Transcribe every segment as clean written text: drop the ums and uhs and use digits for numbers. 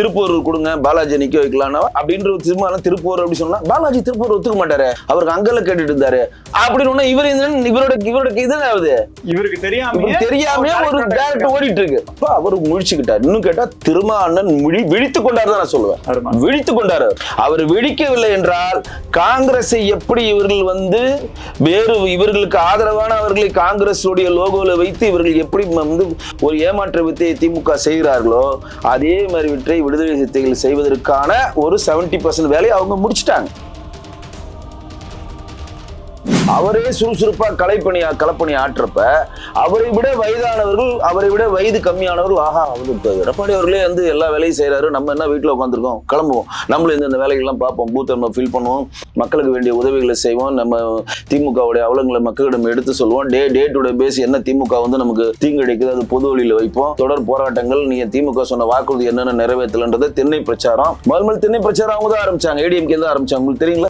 திருப்பூர் கொடுங்க, பாலாஜி நிக்க வைக்கலாம்னா அப்படின்ற ஒரு தீர்மானம் திருப்பூர் அப்படி சொன்னா பாலாஜி திருப்பூர் ஒத்துக்க மாட்டாரு, அவருக்கு அங்கல கேட்டுட்டு இருந்தாரு அப்படின்னு இவரோட இது ஆகுது. இவருக்கு தெரியாம ஒரு டைரக்ட் ஓடிட்டு இருக்கு. அவர் முழிச்சுக்கிட்டார். இன்னும் கேட்டா திருமாவளவன் விழித்துக் கொண்டாரு தான் நான் சொல்லுவேன். விழித்துக் கொண்டாரு. அவர் விழிக்கவில்லை என்றால் காங்கிரஸை எப்படி இவர்கள் வந்து வேறு இவர்களுக்கு ஆதரவானவர்களை காங்கிரஸ் லோகோல வைத்து இவர்கள் எப்படி வந்து ஒரு ஏமாற்ற வித்தையை திமுக செய்கிறார்களோ அதே மாதிரி விற்றை விடுதலை சிறுத்தைகள் செய்வதற்கான ஒரு 70% வேலையை அவங்க முடிச்சிட்டாங்க. அவரே சுறுசுறுப்பா களப்பணி ஆற்றப்ப அவரை விட வயதானவர்கள், அவரை விட வயது கம்மியானவர்கள், ஆஹா அவருக்கு எடப்பாடி அவர்களே வந்து எல்லா வேலையும் செய்யறாரு, நம்ம என்ன வீட்டுல உட்காந்துருக்கோம், கிளம்புவோம், நம்மளும் இந்த வேலைகள்லாம் பார்ப்போம், பூத்தை நம்ம ஃபில் பண்ணுவோம், மக்களுக்கு வேண்டிய உதவிகளை செய்வோம், நம்ம திமுகவுடைய அவலங்களை மக்களிடம் எடுத்து சொல்லுவோம், டே டு டே பேஸ் என்ன திமுக வந்து நமக்கு தீங்கடிக்குது அது பொது வழியில வைப்போம், தொடர் போராட்டங்கள், நீங்க திமுக சொன்ன வாக்குறுதி என்னென்ன நிறைவேற்றலன்றது திண்ணை பிரச்சாரம். முதல் திண்ணை பிரச்சாரம் அவங்க தான் ஆரம்பிச்சாங்க, ஏடிஎம்கே தான் ஆரம்பிச்சாங்க. உங்களுக்கு தெரியுங்களா?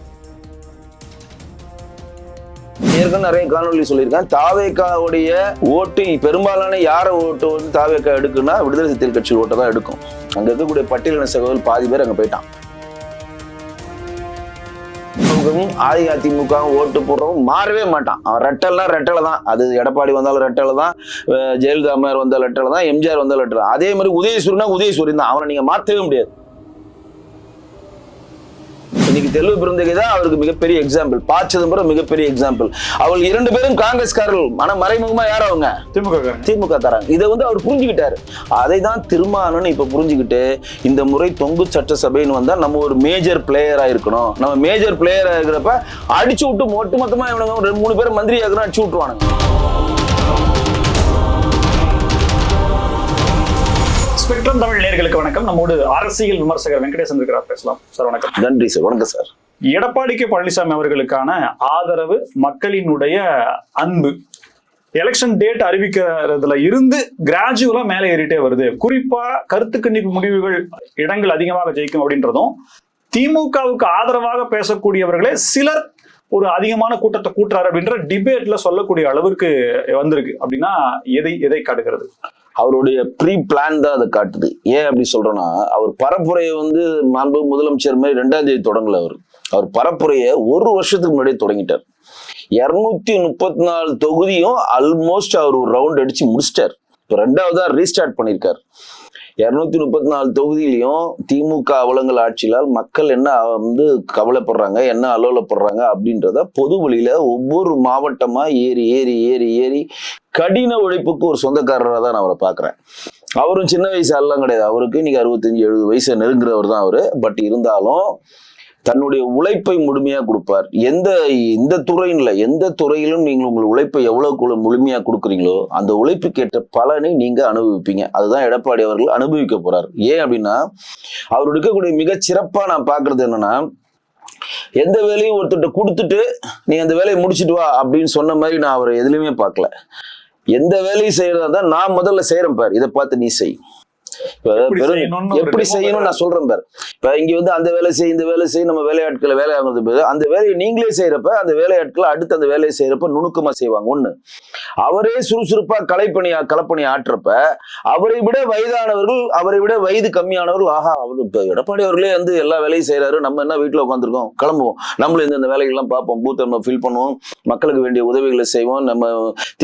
ஏற்கனவே நிறைய காணொலி சொல்லியிருக்கேன். தாவேகாவுடைய ஓட்டு பெரும்பாலான யார ஓட்டு வந்து தாவேகா எடுக்குன்னா விடுதலை சிறுத்தைகள் கட்சி ஓட்டை தான் எடுக்கும். அங்க இருக்கக்கூடிய பட்டியலின சகோதரர்கள் பாதி பேர் அங்க போயிட்டான். அதிமுக ஓட்டு போடுறவன் மாறவே மாட்டான். அவன் ரெட்டலை தான். அது எடப்பாடி வந்தாலும் ரெட்டலை தான், ஜெயலலிதா அம்மையார் வந்தாலும் ரெட்டலை தான், எம்ஜிஆர் வந்தாலும் ரெட்டலை. அதே மாதிரி உதயசூரியன் தான். அவனை நீங்க மாற்றவே முடியாது. இன்னைக்கு தெலுங்கு பிறந்தகை தான் அவருக்கு மிகப்பெரிய எக்ஸாம்பிள். ப. சிதம்பரம் மிகப்பெரிய எக்ஸாம்பிள். அவள் 2 பேரும் காங்கிரஸ்காரர்கள், ஆனா மறைமுகமா யார் அவங்க? திமுக காரங்க. இதை வந்து அவர் புரிஞ்சுக்கிட்டாரு. அதை தான் திருமாவளவன் இப்ப புரிஞ்சுக்கிட்டு இந்த முறை தொங்கு சட்டசபைன்னு வந்தா நம்ம ஒரு மேஜர் பிளேயரா இருக்கணும். நம்ம மேஜர் பிளேயரா இருக்கிறப்ப அடிச்சு விட்டு ஒட்டுமொத்தமா இவனுங்க 2-3 பேர் மந்திரி ஆகணும், அடிச்சு விட்டுருவானுங்க. ஸ்பெக்ட்ரம் தமிழ் நேயர்களுக்கு வணக்கம். நம்மோடு அரசியல் விமர்சகர் வெங்கடேசன் இருக்கிறார், பேசலாம் சார். வணக்கம். நன்றி சார். வணக்கம் சார். எடப்பாடி கே பழனிசாமி அவர்களுக்கான ஆதரவு, மக்களினுடைய அன்பு எலெக்ஷன் டேட் அறிவிக்கிறதுல இருந்து கிராஜுவலா மேலே ஏறிட்டே வருது. குறிப்பா கருத்து கணிப்பு முடிவுகள் இடங்கள் அதிகமாக ஜெயிக்கும் அப்படின்றதும், திமுகவுக்கு ஆதரவாக பேசக்கூடியவர்களே சிலர் ஒரு அதிகமான கூட்டத்தை கூட்டுறாரு அப்படின்ற டிபேட்ல சொல்லக்கூடிய அளவிற்கு வந்திருக்கு. அப்படின்னா எதை காட்டுகிறது? அவருடைய ப்ரீ பிளான் தான் அதை காட்டுது. ஏன் அப்படி சொல்றேன்னா, அவர் பரப்புரையை வந்து மாண்பு முதலமைச்சர் மாதிரி 2ஆம் தேதி தொடங்கல. அவர் பரப்புரையை 1 வருஷத்துக்கு முன்னாடியே தொடங்கிட்டார். 234 தொகுதியும் ஆல்மோஸ்ட் அவர் ஒரு ரவுண்ட் அடிச்சு முடிச்சிட்டார். இப்போ 2ஆவதா ரீஸ்டார்ட் பண்ணியிருக்காரு. 234 தொகுதியிலையும் திமுக அவலங்கள் ஆட்சியால் மக்கள் என்ன வந்து கவலைப்படுறாங்க, என்ன அலுவலப்படுறாங்க அப்படின்றத பொது வழியில ஒவ்வொரு மாவட்டமா ஏறி கடின உழைப்புக்கு ஒரு சொந்தக்காரராக தான் நான் அவரை பார்க்குறேன். அவரும் சின்ன வயசு எல்லாம் கிடையாது. அவருக்கு இன்னைக்கு 65-70 வயசை நெருங்குறவர் தான் அவரு. பட் இருந்தாலும் தன்னுடைய உழைப்பை முழுமையா கொடுப்பார். எந்த துறையிலும் நீங்கள் உங்கள் உழைப்பை எவ்வளவு முழுமையா கொடுக்குறீங்களோ அந்த உழைப்புக்கு ஏற்ற பலனை நீங்க அனுபவிப்பீங்க. அதுதான் எடப்பாடி அவர்கள் அனுபவிக்க போறார். ஏன் அப்படின்னா, அவர் இருக்கக்கூடிய மிகச் சிறப்பா நான் பாக்குறது என்னன்னா, எந்த வேலையும் ஒருத்தர்கிட்ட கொடுத்துட்டு நீ அந்த வேலையை முடிச்சுட்டு வா அப்படின்னு சொன்ன மாதிரி நான் அவரை எதுலையுமே பார்க்கல. எந்த வேலையும் செய்யறதா தான் நான் முதல்ல செய்யறேன் பார், இதை பார்த்து நீ செய். எப்படி செய்யணும் நான் சொல்றேன் பார். இப்ப இங்க வந்து அந்த வேலை செய், இந்த வேலை செய், நம்ம வேலையாட்களை வேலை ஆகுறது போது அந்த வேலையை நீங்களே செய்யறப்ப அந்த வேலையாட்களை அடுத்து அந்த வேலையை செய்யறப்ப நுணுக்கமா செய்வாங்க. ஒண்ணு, அவரே சுறுசுறுப்பா களப்பணி ஆற்றப்ப அவரை விட வயதானவர்கள், அவரை விட வயது கம்மியானவர்கள், ஆஹா அவரு இப்ப எடப்பாடி அவர்களே வந்து எல்லா வேலையும் செய்யறாரு, நம்ம என்ன வீட்டுல உட்காந்துருக்கோம், கிளம்புவோம், நம்மளும் இந்த வேலைகள்லாம் பார்ப்போம், பூத்தை நம்ம ஃபில் பண்ணுவோம், மக்களுக்கு வேண்டிய உதவிகளை செய்வோம், நம்ம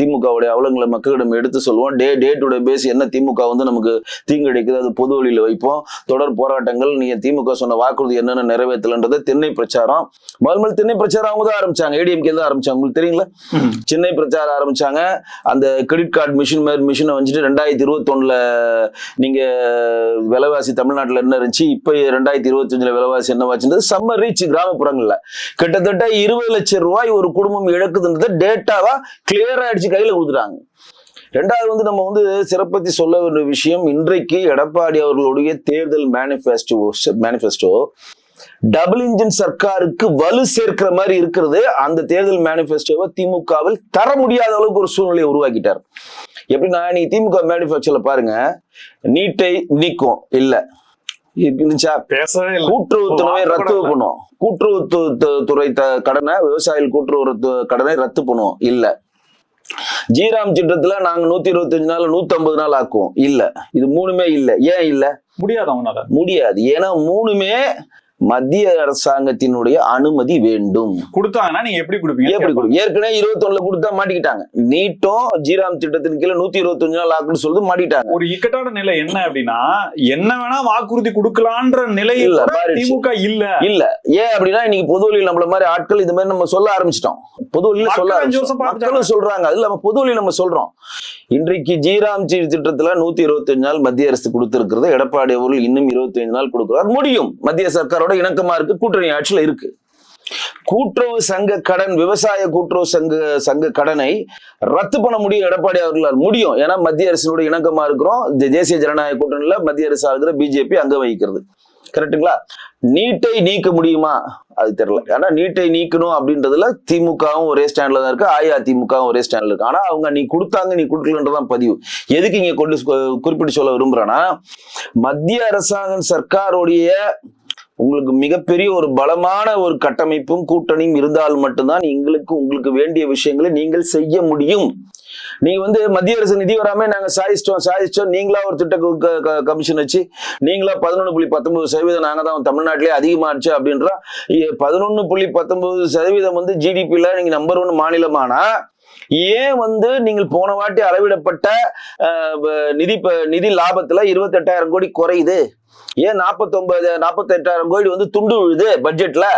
திமுகவுடைய அவலங்களை மக்களிடம் எடுத்து சொல்லுவோம், டே டு டே பேஸ் என்ன திமுக வந்து நமக்கு தீங்கடிக்குது அது பொது வழியில வைப்போம், தொடர் போராட்டங்கள், நீங்க திமுக சொன்ன வாக்குறுதி என்னென்ன நிறைவேற்றலன்றது திண்ணை பிரச்சாரம். முதல் திண்ணை பிரச்சாரம் அவங்க தான் ஆரம்பிச்சாங்க, ஏடிஎம்கே தான் ஆரம்பிச்சாங்க. உங்களுக்கு தெரியுங்களா? சென்னை பிரச்சாரம் ஆரம்பிச்சாங்க. அந்த கிரெடிட் கார்டு மிஷினை வச்சுட்டு 2021 நீங்க விலைவாசி தமிழ்நாட்டில் என்ன இருந்துச்சு, இப்ப 2025 விலைவாசி என்ன வாச்சுன்றது செம்ம ரீச். கிராமப்புறங்கள்ல கிட்டத்தட்ட 20 லட்சம் ரூபாய் ஒரு குடும்பம் இழக்குதுன்றத டேட்டாவா கிளியரா அடிச்சு கையில கொடுத்துட்டாங்க. 2வது வந்து நம்ம வந்து சிறப்பத்தி சொல்ல வேண்டிய விஷயம், இன்றைக்கு எடப்பாடி அவர்களுடைய தேர்தல் மேனிஃபெஸ்டோ டபுள் இன்ஜின் சர்க்காருக்கு வலு சேர்க்கிற மாதிரி இருக்கிறது. அந்த தேர்தல் மேனிஃபெஸ்டோவை திமுகவில் தர முடியாத அளவுக்கு ஒரு சூழ்நிலையை உருவாக்கிட்டார். எப்படின்னா, நீ திமுக மேனிஃபெஸ்டோல பாருங்க, நீட்டை நீக்கும் இல்ல, கூட்டுறவுத்துறை ரத்து பண்ணும், கூட்டுறவுத்துறை கடனை, விவசாயிகள் கூட்டுறவு கடனை ரத்து பண்ணுவோம் இல்ல, ஜீராம் திட்டத்துல நாங்க 125 நாள் 150 நாள் ஆக்குவோம் இல்ல. இது 3மே இல்ல. ஏன் இல்ல? முடியாது அவனால. முடியாது. ஏன்னா மூணுமே மத்திய அரசாங்கத்தினுடைய அனுமதி வேண்டும். கொடுத்தாங்கன்னா நீங்க எப்படி கொடுப்பீங்க? எப்படி கொடுக்கும்? ஏற்கனவே 21 கொடுத்தா மாட்டிக்கிட்டாங்க. நீட்டும் ஜீராம் திட்டத்தின் கீழே 125 நாள் லாக்னு சொல்லிட்டு மாட்டிட்டாங்க. ஒரு இக்கட்டான நிலை என்ன அப்படின்னா, என்ன வேணா வாக்குறுதி கொடுக்கலான்ற நிலையில் திமுக இல்ல. ஏன் அப்படின்னா இன்னைக்கு பொது வழியில் நம்மள மாதிரி ஆட்கள் இது மாதிரி நம்ம சொல்ல ஆரம்பிச்சிட்டோம். பொது வழியில சொல்ல மக்களும் சொல்றாங்க. அது நம்ம பொது வழியில் நம்ம சொல்றோம். இன்றைக்கு ஜீராம் திட்டத்துல 125 நாள் மத்திய அரசு கொடுத்திருக்கிறது. எடப்பாடி அவர்கள் இன்னும் 25 நாள் கொடுக்கிறார். முடியும். மத்திய சர்க்காரோட இணக்கமா இருக்கு. கூட்டணி ஆட்சியில இருக்கு. கூட்டுறவு சங்க கடன், விவசாய கூட்டுறவு சங்க கடனை ரத்து பண்ண முடியும் எடப்பாடி அவர்களால் முடியும். ஏன்னா மத்திய அரசினுடைய இணக்கமா இருக்கிறோம். தேசிய ஜனநாயக கூட்டணியில மத்திய அரசு ஆகிற பிஜேபி அங்க வகிக்கிறது. கரெக்டுங்களா? நீட்டை நீக்க முடியுமா? அது தெரியல. ஆனா நீட்டை நீக்கணும் அப்படின்றதுல திமுகவும் ஒரே ஸ்டாண்ட்ல தான் இருக்கு, அஇஅதிமுகவும் ஒரே ஸ்டாண்ட்ல இருக்கு. ஆனா அவங்க நீ கொடுத்தாங்க நீ கொடுக்கலன்றதான் பதிவு. எதுக்கு இங்க கொண்டு குறிப்பிட்டு சொல்ல விரும்புறேன்னா, மத்திய அரசாங்கம் சர்க்காருடைய உங்களுக்கு மிகப்பெரிய ஒரு பலமான ஒரு கட்டமைப்பும் கூட்டணியும் இருந்தால் மட்டும்தான் உங்களுக்கு வேண்டிய விஷயங்களை நீங்கள் செய்ய முடியும். நீங்க மத்திய அரசு நிதி வராம நாங்க சாதிச்சிட்டோம் நீங்களா ஒரு திட்ட கமிஷன் வச்சு நீங்களா 11.19% நாங்க தான் தமிழ்நாட்டிலே அதிகமாச்சு அப்படின்ற 11.19% ஜிடிபில நீங்க நம்பர் 1 மாநிலமானா ஏன் நீங்கள் போன வாட்டி அளவிடப்பட்ட நிதி லாபத்துல 28,000 கோடி குறையுது? ஏன் 48,000 கோடி துண்டு விழுது பட்ஜெட்ல?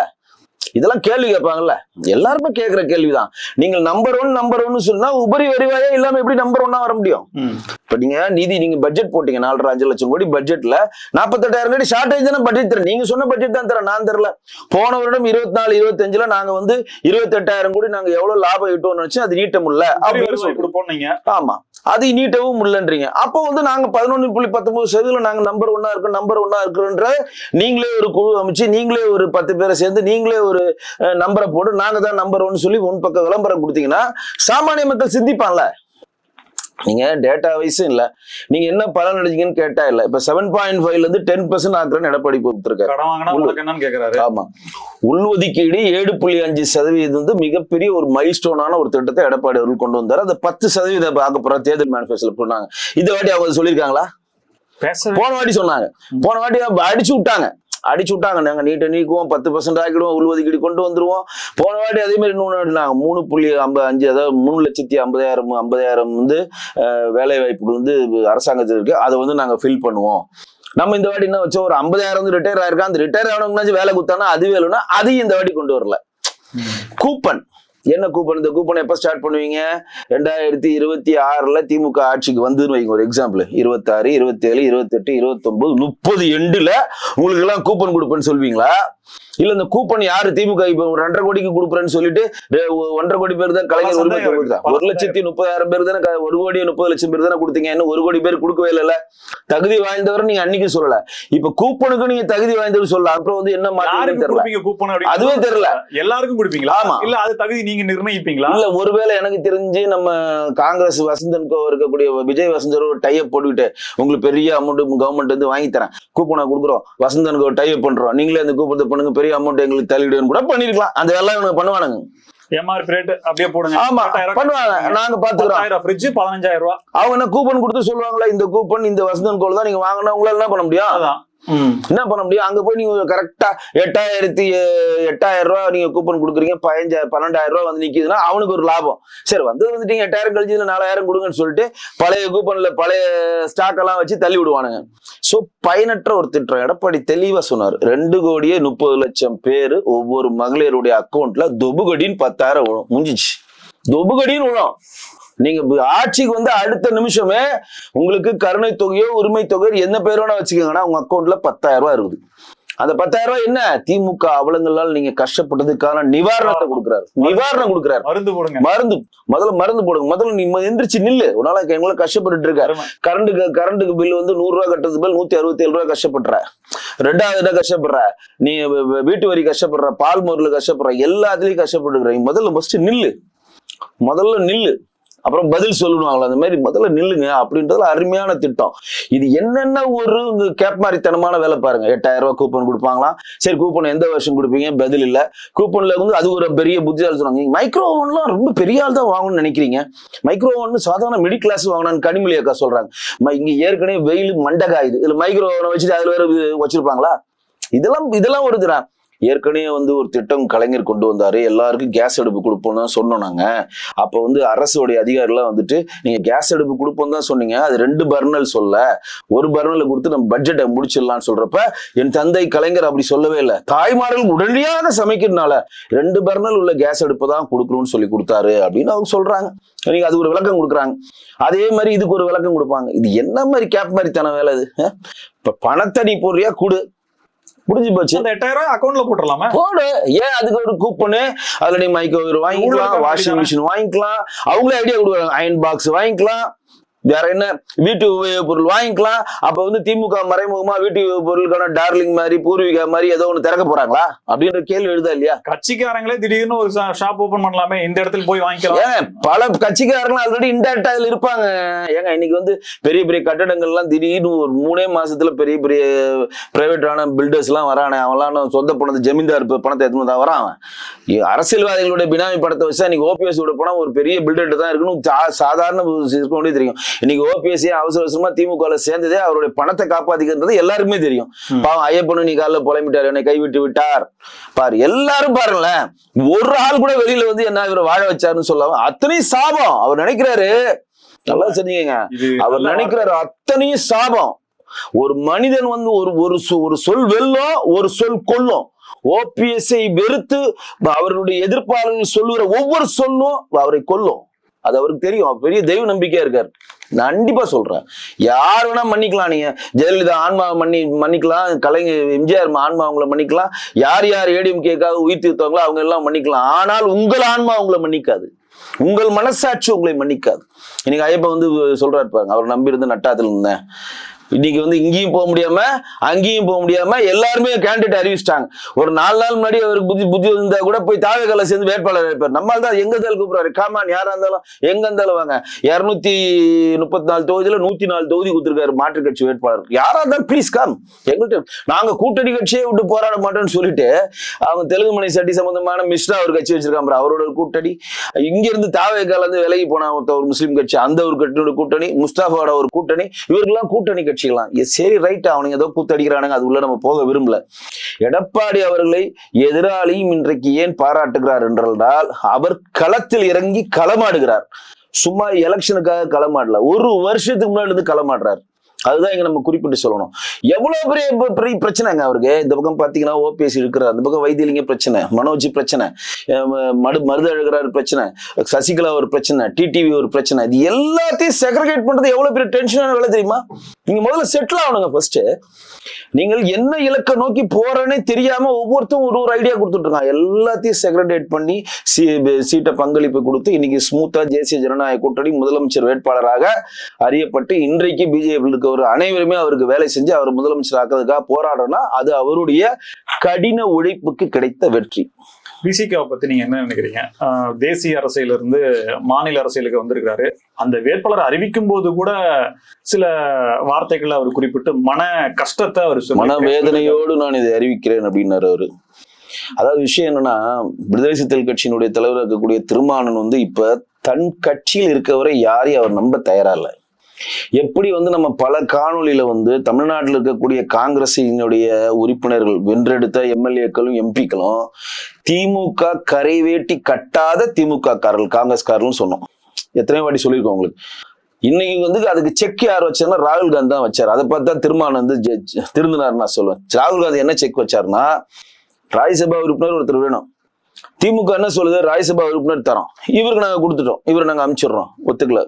இதெல்லாம் கேள்வி கேட்பாங்கல்ல. எல்லாருமே கேட்கிற கேள்விதான். நீங்கள் நம்பர் ஒன்னு சொன்னா உபரி வருவாயே இல்லாம எப்படி நம்பர் 1 வர முடியும்? இப்ப நீங்க பட்ஜெட் போட்டீங்க 4.5 லட்சம் கோடி பட்ஜெட்ல 48,000 கோடி ஷார்டேஜ் தானே பட்ஜெட் தர. நீங்க சொன்ன பட்ஜெட் தான் தர, நான் தரல. போன வருடம் 24-25ல நாங்க 28,000 கோடி நாங்க எவ்வளவு லாபம் ஈட்டோம்னு நினைச்சு அது நீட்ட முடியல அப்படின்னு. ஆமா, அது நீட்டவும் முடியலன்றீங்க. அப்போ நாங்க 11.19% நாங்க நம்பர் 1 இருக்குன்ற நீங்களே ஒரு குழு அமைச்சு நீங்களே ஒரு 10 பேரை சேர்ந்து நீங்களே ஒரு நம்பரை போட்டு நாங்க தான் நம்பர் 1 சொல்லி உன் பக்கம் விளம்பரம் கொடுத்தீங்கன்னா சாமானிய மக்கள் சிந்திப்பான்ல. நீங்க டேட்டா வைஸும் இல்ல, நீங்க என்ன பலன் அடைஞ்சீங்கன்னு கேட்டா இல்ல. இப்ப 7.5ல இருந்து 10% ஆக்குறேன்னு எடப்பாடி கொடுத்திருக்காரு. ஆமா, உள்ஒதுக்கீடு 7.5% மிகப்பெரிய ஒரு மைல்ஸ்டோனான ஒரு திட்டத்தை எடப்பாடி அவர்கள் கொண்டு வந்தாரு. அந்த 10% ஆக்க போற தேர்தல் மேனிஃபெஸ்டோல சொன்னாங்க. இந்த வாட்டி அவங்க சொல்லியிருக்காங்களா? போன வாட்டி சொன்னாங்க. போன வாட்டி அடிச்சு விட்டாங்க. நாங்க நீட்டை நீக்குவோம், 10% ஆக்கிடுவோம், உள்ஒதுக்கீடு கொண்டு வந்துருவோம். போன வாட்டி அதே மாதிரி 3.55, அதாவது 3,50,000 வேலை வாய்ப்புகள் அரசாங்கத்தில் இருக்கு. அதை நாங்க ஃபில் பண்ணுவோம். நம்ம இந்த வாட்டி என்ன வச்சோம், ஒரு 50,000 ரிட்டையர் ஆயிருக்கா, அந்த ரிட்டையர் ஆனவங்கனாச்சும் வேலை கொடுத்தானா அது வேணும்னா அதையும் இந்த வாட்டி கொண்டு வரல. கூப்பன் என்ன கூப்பன்? இந்த கூப்பன் எப்ப ஸ்டார்ட் பண்ணுவீங்க? 2026ல திமுக ஆட்சிக்கு வந்துன்னு வைங்க. ஒரு எக்ஸாம்பிள் 26, 27, 28, 29, 30 எண்டுல உங்களுக்கு எல்லாம் கூப்பன் கொடுப்பேன்னு சொல்வீங்களா? இல்ல இந்த கூப்பன் யாரு திமுக இப்ப 2.5 கோடிக்கு கொடுக்குறேன்னு சொல்லிட்டு 1.5 கோடி பேர் தான் கலைஞர் உரிமை தொகை 1,30,000 பேர் தானே, 1,30,00,000 பேர் தானே கொடுத்தீங்க. இன்னும் 1 கோடி பேர் கொடுக்கவே இல்ல. தகுதி வாய்ந்தவர் நீங்க அன்னைக்கு சொல்லல, இப்ப கூப்பனுக்கு நீங்க தகுதி வாய்ந்தவர் சொல்லலாம். அப்புறம் என்ன மாற்றீங்கன்னு தெரியல, அதுவே தெரியல. எல்லாருக்கும் கொடுப்பீங்களா? ஆமா, இல்ல அது தகுதி நீங்க நிர்ணயிப்பீங்களா? இல்ல ஒருவேளை எனக்கு தெரிஞ்சு நம்ம காங்கிரஸ் வசந்தன்கோ இருக்கக்கூடிய விஜய் வசந்தர் ஒரு டைப் போட்டுக்கிட்டு உங்களுக்கு பெரிய அமௌண்ட் கவர்மெண்ட் வாங்கி தரேன், கூப்பனை கொடுக்குறோம், வசந்தனுக்கு டைப் பண்றோம், நீங்களே அந்த கூப்பத்தை பண்ணுங்க, பெரிய அமௌண்ட் எங்களுக்கு தள்ளிடுன்னு கூட பண்ணிருக்கலாம். அந்த வேலை இவங்க பண்ணுவானுங்க. எம்ஆர்பி ரேட் அப்படியே போடுங்க. ஆமா பண்ணுவாங்க, நாங்க பாத்துக்கிறோம். ஃப்ரிட்ஜ் 15,000 ரூபாய். அவங்க என்ன கூப்பன் கொடுத்து சொல்லுவாங்களா, இந்த கூப்பன் இந்த வசந்தன் கோல் தான் நீங்க வாங்கினா உங்களால என்ன பண்ண முடியும்? அதான் என்ன பண்ண முடியும்? அங்க போய் நீங்க கரெக்டா 8,000 ரூபாய் நீங்க கூப்பன் கொடுக்குறீங்க, 12,000 ரூபாய் நிக்குதுன்னா அவனுக்கு ஒரு லாபம். சரி வந்துட்டீங்க 8,000 கழிச்சு 4,000 கொடுங்கன்னு சொல்லிட்டு பழைய கூப்பன்ல பழைய ஸ்டாக் எல்லாம் வச்சு தள்ளி விடுவானுங்க. சோ பயனற்ற ஒரு திட்டம். எடப்பாடி தெளிவா சொன்னார், 2,30,00,000 பேரு ஒவ்வொரு மகளிருடைய அக்கௌண்ட்ல தொபுகடின்னு 10,000 விழும். முடிஞ்சிச்சு, தொபுகடின்னு விழும். நீங்க ஆட்சிக்கு அடுத்த நிமிஷமே உங்களுக்கு கருணை தொகையோ உரிமை தொகையோ என்ன பேரோட வச்சுக்கோங்கன்னா உங்க அக்கௌண்ட்ல 10,000 ரூபாய் இருக்குது. அந்த 10,000 ரூபாய் என்ன திமுக அவலங்களால் நீங்க கஷ்டப்பட்டதுக்கான நிவாரணத்தை கொடுக்குறாரு. நிவாரணம் கொடுக்குறாரு. மருந்து போடுங்க. முதல்ல நீ எந்திரிச்சு நில்லு. உன்னால எங்களை கஷ்டப்பட்டு இருக்காரு. கரண்ட்டுக்கு பில் 100 ரூபாய் கட்டுறது பில் 167 ரூபாய் கஷ்டப்படுற. 2வது கஷ்டப்படுற, நீ வீட்டு வரி கஷ்டப்படுற, பால் மோர்ல கஷ்டப்படுற, எல்லாத்துலயும் கஷ்டப்பட்டு முதல்ல ஃபர்ஸ்ட் நில்லு. அப்புறம் பதில் சொல்லணுவாங்களா, அந்த மாதிரி முதல்ல நில்லுங்க அப்படின்றதுல அருமையான திட்டம். இது என்னென்ன ஒரு கேப் மாதிரித்தனமான வேலை பாருங்க. 8000 ரூபாய் கூப்பன் கொடுப்பாங்களாம். சரி, கூப்பன் எந்த வருஷம் கொடுப்பீங்க? பதில் இல்ல. கூப்பன்ல வந்து அது ஒரு பெரிய புத்தியால் சொன்னாங்க. மைக்ரோ ஓவன்லாம் ரொம்ப பெரிய ஆள் தான் வாங்கணும்னு நினைக்கிறீங்க. மைக்ரோ ஓவன் சாதாரண மிடில் கிளாஸ் வாங்கினான்னு கனிமொழி அக்கா சொல்றாங்க. இங்க ஏற்கனவே வெயில் மண்டகாயுது, இதுல மைக்ரோ ஓவனை வச்சுட்டு அதுல வேற வச்சிருப்பாங்களா? இதெல்லாம் ஒரு தினம். ஏற்கனவே வந்து ஒரு திட்டம் கலைஞர் கொண்டு வந்தாரு, எல்லாருக்கும் கேஸ் அடுப்பு கொடுப்போம்னு சொன்னோம் நாங்க. அப்ப வந்து அரசுடைய அதிகாரிலாம் வந்துட்டு நீங்க கேஸ் அடுப்பு கொடுப்போம் தான் சொன்னீங்க, அது 2 பர்னல் சொல்ல, 1 பர்னல் கொடுத்து நம்ம பட்ஜெட்டை முடிச்சிடலாம்னு சொல்றப்ப என் தந்தை கலைஞர் அப்படி சொல்லவே இல்லை. தாய்மார்கள் உடனடியாக சமைக்கிறதுனால 2 பர்னல் உள்ள கேஸ் அடுப்பு தான் கொடுக்கணும்னு சொல்லி கொடுத்தாரு அப்படின்னு அவங்க சொல்றாங்க. நீங்க அது ஒரு விளக்கம் கொடுக்குறாங்க. அதே மாதிரி இதுக்கு ஒரு விளக்கம் கொடுப்பாங்க. இது என்ன மாதிரி கேப் மாதிரி தானே வேலை இது? இப்ப பணத்தை நீ போடுறியா கொடு, முடிஞ்சு போச்சு. அந்த 8000 அக்கௌண்ட்ல போட்டுடலாமா? போடு. ஏன் அதுக்கு ஒரு கூப்பனு, அதுல நீ மைக்ரோவேவ் வாங்கிக்கலாம், வாஷிங் மிஷின் வாங்கிக்கலாம், அவங்களே ஐடியா கொடுக்குறாங்க, அயன் பாக்ஸ் வாங்கிக்கலாம், வேற என்ன வீட்டு உபயோக பொருள் வாங்கிக்கலாம். அப்ப வந்து திமுக மறைமுகமா வீட்டு உபயோக பொருளுக்கான டார்லிங் மாதிரி பூர்வீகா மாதிரி ஏதோ ஒண்ணு திறக்க போறாங்களா அப்படின்ற கேள்வி எழுதா இல்லையா? கட்சிக்காரங்களே திடீர்னு ஒரு ஷாப் ஓபன் பண்ணலாமே, இந்த இடத்துல போய் வாங்கிக்கலாம். ஏன் பல கட்சிக்காரங்களும் ஆல்ரெடி இன்டெரக்டா அதுல இருப்பாங்க. ஏங்க இன்னைக்கு வந்து பெரிய பெரிய கட்டடங்கள்லாம் திடீர்னு ஒரு 3 மாசத்துல பெரிய பெரிய பிரைவேட்டான பில்டர்ஸ் எல்லாம் வரானே, அவன்லாம் சொந்த பணத்தை ஜமீன்தார் பணத்தை எடுத்துன்னு தான் வரான். அரசியல்வாதிகளுடைய பினாமி படத்தை வச்சா இன்னைக்கு ஓபிஎஸ் விட போனா ஒரு பெரிய பில்டர் தான் இருக்கணும், சாதாரண இருக்க வேண்டிய தெரியும். இன்னைக்கு ஓபிஎஸ் அவசர அவசரமா திமுக சேர்ந்ததே அவருடைய பணத்தை காப்பாத்திக்கிறது எல்லாருக்குமே தெரியும். பாவம் ஐயப்பனு நீ காலில் புலம்பிட்டார், என்னை கைவிட்டு விட்டார் பாரு, எல்லாரும் பாருங்களேன். ஒரு ஆள் கூட வெளியில வந்து என்ன இவரை வாழ வச்சாருன்னு சொல்லாம அத்தனையும் சாபம் அவர் நினைக்கிறாரு. நல்லா சொன்னீங்க, அவர் நினைக்கிறாரு அத்தனையும் சாபம். ஒரு மனிதன் வந்து ஒரு சொல் வெல்லும், ஒரு சொல் கொல்லும். ஓபிஎஸ்ஐ வெறுத்து அவருடைய எதிர்ப்பாளர்கள் சொல்லுகிற ஒவ்வொரு சொல்லும் அவரை கொல்லும். அது அவருக்கு தெரியும். பெரிய தெய்வ நம்பிக்கையா இருக்காரு. நான் கண்டிப்பா சொல்றேன், யார் வேணா மன்னிக்கலாம். நீங்க ஜெயலலிதா ஆன்மாவை மன்னிக்கலாம், கலைஞர் எம்ஜிஆர் ஆன்மா அவங்கள மன்னிக்கலாம், யார் யார் ஏடிஎம்கேக்காக உயிர் தீர்த்தவங்களோ அவங்க எல்லாம் மன்னிக்கலாம். ஆனால் உங்கள் ஆன்மா உங்களை மன்னிக்காது, உங்கள் மனசாட்சி உங்களை மன்னிக்காது. இன்னைக்கு ஐயப்பன் வந்து சொல்றாரு பாருங்க, அவர் நம்பி இருந்து நட்டாத்துல இருந்தேன், இன்னைக்கு வந்து இங்கேயும் போக முடியாம அங்கேயும் போக முடியாம எல்லாருமே கேண்டிடேட் அறிவிச்சிட்டாங்க. ஒரு 4 நாள் முன்னாடி அவருக்கு புத்தி இருந்தா கூட போய் தாவேக்கால சேர்ந்து வேட்பாளர் இருப்பார். நம்மால் தான் எங்க இருந்தாலும் கூப்பிடுறாரு, காமான் யாரா இருந்தாலும் எங்க இருந்தாலும் வாங்க. 234 தொகுதியில 104 தொகுதி கொடுத்திருக்காரு மாற்றுக் கட்சி வேட்பாளர். யாரா இருந்தாலும் ப்ளீஸ் கம் எங்கள்கிட்ட, நாங்க கூட்டணி கட்சியை விட்டு போராட மாட்டோம்னு சொல்லிட்டு அவங்க தெலுங்கு மணி சட்டி சம்பந்தமான மிஸ்ரா ஒரு கட்சி வச்சிருக்காங்க, அவரோட ஒரு கூட்டணி. இங்க இருந்து தாவேக்கால இருந்து விலகி போன ஒரு முஸ்லீம் கட்சி, அந்த ஒரு கட்சியோட கூட்டணி, முஸ்தாபாவோட ஒரு கூட்டணி, இவர்கள்லாம் கூட்டணி கட்சி. சரி ரைட், அவனுங்க ஏதோ கூத்தடிக்கிறானுங்க, அது உள்ள நம்ம போக விரும்பல. எடப்பாடி அவர்களை எதிராளியும் இன்றைக்கு ஏன் பாராட்டுகிறார் என்றால் அவர் களத்தில் இறங்கி களமாடுகிறார். சும்மா எலெக்ஷனுக்காக களமாடல, ஒரு வருஷத்துக்கு முன்னாடி இருந்து களமாடுறாரு. அதுதான் இங்க நம்ம குறிப்பிட்டு சொல்லணும். எவ்வளவு பெரிய பிரச்சனைங்க அவருக்கு. இந்த பக்கம் பாத்தீங்கன்னா ஓபிஎஸ் இருக்கிறார், அந்த பக்கம் வைத்தியலிங்க பிரச்சனை, மனோஜ் பிரச்சனை, மருது அழுகிறார் பிரச்சனை, சசிகலா ஒரு பிரச்சனை, டிடிவி ஒரு பிரச்சனை. இது எல்லாத்தையும் செக்ரிகேட் பண்றது எவ்வளவு பெரிய டென்ஷனான வேலை தெரியுமா? நீங்க முதல்ல செட்டில் ஆகணுங்க. ஃபர்ஸ்ட் நீங்கள் என்ன இலக்கை நோக்கி போறேன்னே தெரியாம ஒவ்வொருத்தரும் ஒரு ஐடியா கொடுத்துட்டு இருக்காங்க. எல்லாத்தையும் செக்ரிகேட் பண்ணி சீட்டை பங்களிப்பு கொடுத்து இன்னைக்கு ஸ்மூத்தா தேசிய ஜனநாயக கூட்டணி முதலமைச்சர் வேட்பாளராக அறியப்பட்டு இன்றைக்கு பிஜேபி இருக்க அனைவருமே அவருக்கு வேலை செஞ்சு அவர் முதலமைச்சர் ஆக்கிறதுக்காக போராடுறோம்னா அது அவருடைய கடின உழைப்புக்கு கிடைத்த வெற்றி. விசிகாவை பத்தி நீங்க என்ன நினைக்கிறீங்க? தேசிய அரசியல இருந்து மாநில அரசியலுக்கு வந்திருக்காரு. அந்த வேட்பாளர் அறிவிக்கும் போது கூட சில வார்த்தைகளை அவர் குறிப்பிட்டு மன கஷ்டத்தை அவர் மன வேதனையோடு நான் இதை அறிவிக்கிறேன் அப்படின்னாரு அவரு. அதாவது விஷயம் என்னன்னா, விடுதலை சிறுத்தைகள் கட்சியினுடைய தலைவராக இருக்கக்கூடிய திருமாவளவன் வந்து இப்ப தன் கட்சியில் இருக்கவரை யாரையும் அவர் நம்ப தயாரா இல்லை. எப்படி வந்து நம்ம பல காணொலியில வந்து தமிழ்நாட்டில் இருக்கக்கூடிய காங்கிரசினுடைய உறுப்பினர்கள் வென்றெடுத்த எம்எல்ஏக்களும் எம்பிக்களும் திமுக கரைவேட்டி கட்டாத திமுக காரர்கள் காங்கிரஸ்காரர்கள் சொன்னோம். எத்தனை வாட்டி சொல்லியிருக்கோம் உங்களுக்கு. இன்னைக்கு வந்து அதுக்கு செக் யார் வச்சாருன்னா ராகுல் காந்தி தான் வச்சார். அதை பார்த்தா திருமாவளவன் வந்து திருந்தினார் நான் சொல்லுவேன். ராகுல் காந்தி என்ன செக் வச்சாருன்னா, ராஜ்யசபா உறுப்பினர் ஒருத்தர் வேணும், திமுக என்ன சொல்லுது, ராஜ்யசபா உறுப்பினர் தரோம், இவருக்கு நாங்க கொடுத்துட்டோம், இவரை நாங்க அனுப்பிச்சிடுறோம், ஒத்துக்கல.